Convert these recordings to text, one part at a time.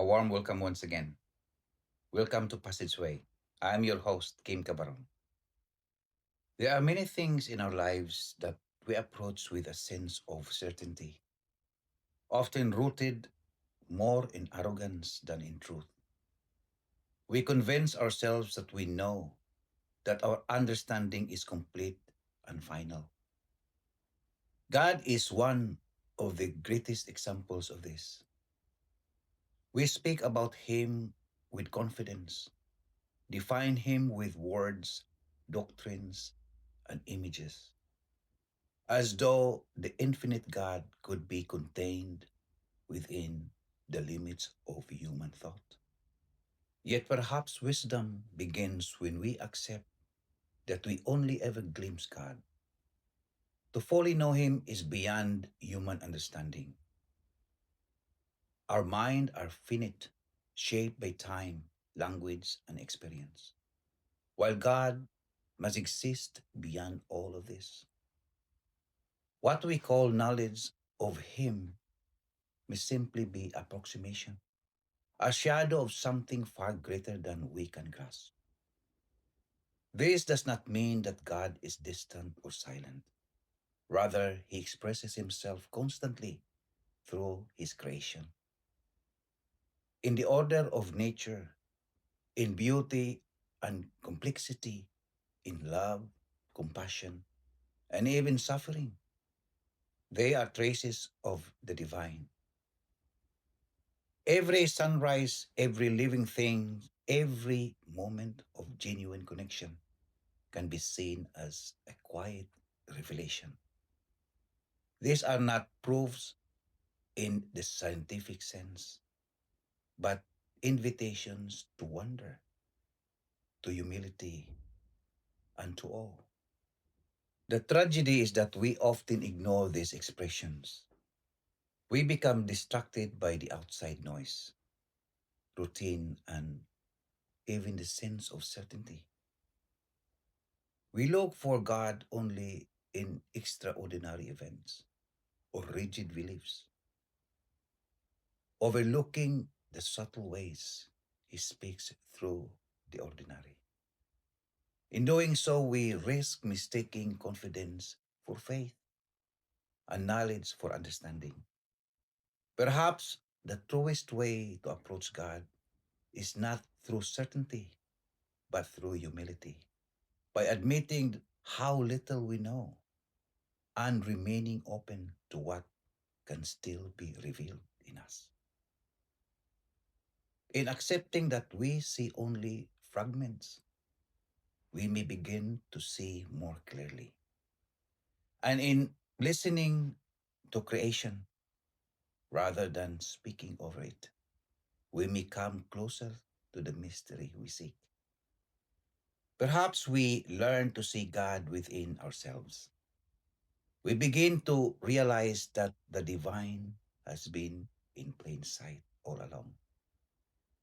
warm welcome once again. Welcome to Passageway. I'm your host, Kim Cabaron. There are many things in our lives that we approach with a sense of certainty, often rooted more in arrogance than in truth. We convince ourselves that we know, that our understanding is complete and final. God is one of the greatest examples of this. We speak about Him with confidence, define Him with words, doctrines, and images, as though the infinite God could be contained within the limits of human thought. Yet perhaps wisdom begins when we accept that we only ever glimpse God. To fully know Him is beyond human understanding. Our mind are finite, shaped by time, language, and experience, while God must exist beyond all of this. What we call knowledge of Him may simply be approximation, a shadow of something far greater than we can grasp. This does not mean that God is distant or silent. Rather, He expresses Himself constantly through His creation. In the order of nature, in beauty and complexity, in love, compassion, and even suffering, they are traces of the divine. Every sunrise, every living thing, every moment of genuine connection can be seen as a quiet revelation. These are not proofs in the scientific sense, but invitations to wonder, to humility, and to awe. The tragedy is that we often ignore these expressions. We become distracted by the outside noise, routine, and even the sense of certainty. We look for God only in extraordinary events or rigid beliefs, overlooking the subtle ways He speaks through the ordinary. In doing so, we risk mistaking confidence for faith and knowledge for understanding. Perhaps the truest way to approach God is not through certainty, but through humility, by admitting how little we know and remaining open to what can still be revealed in us. In accepting that we see only fragments, we may begin to see more clearly. And in listening to creation rather than speaking over it, we may come closer to the mystery we seek. Perhaps we learn to see God within ourselves. We begin to realize that the divine has been in plain sight all along,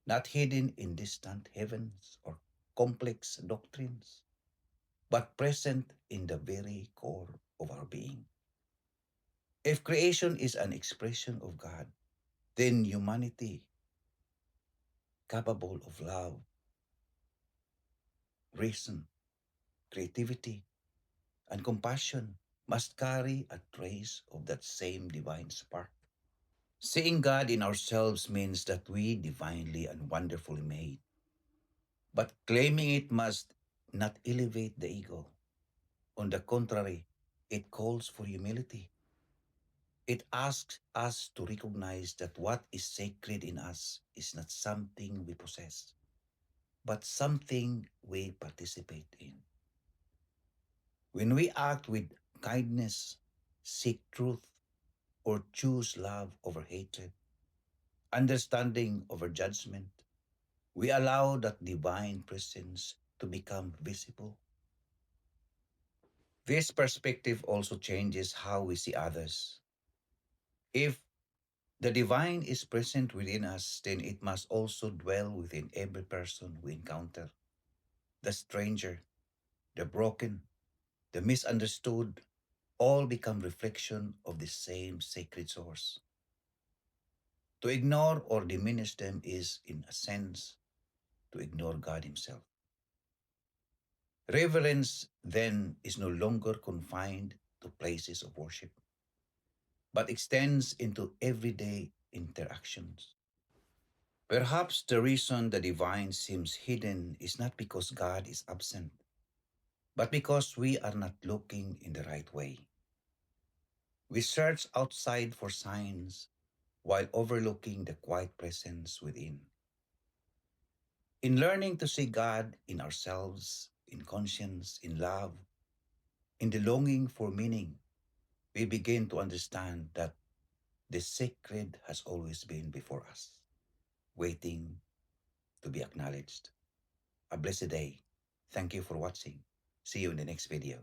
not hidden in distant heavens or complex doctrines, but present in the very core of our being. If creation is an expression of God, then humanity, capable of love, reason, creativity, and compassion, must carry a trace of that same divine spark. Seeing God in ourselves means that we divinely and wonderfully made, but claiming it must not elevate the ego. On the contrary, it calls for humility. It asks us to recognize that what is sacred in us is not something we possess, but something we participate in. When we act with kindness, seek truth, or choose love over hatred, understanding over judgment, we allow that divine presence to become visible. This perspective also changes how we see others. If the divine is present within us, then it must also dwell within every person we encounter. The stranger, the broken, the misunderstood, all become reflection of the same sacred source. To ignore or diminish them is, in a sense, to ignore God Himself. Reverence then is no longer confined to places of worship, but extends into everyday interactions. Perhaps the reason the divine seems hidden is not because God is absent, but because we are not looking in the right way. We search outside for signs while overlooking the quiet presence within. In learning to see God in ourselves, in conscience, in love, in the longing for meaning, we begin to understand that the sacred has always been before us, waiting to be acknowledged. A blessed day. Thank you for watching. See you in the next video.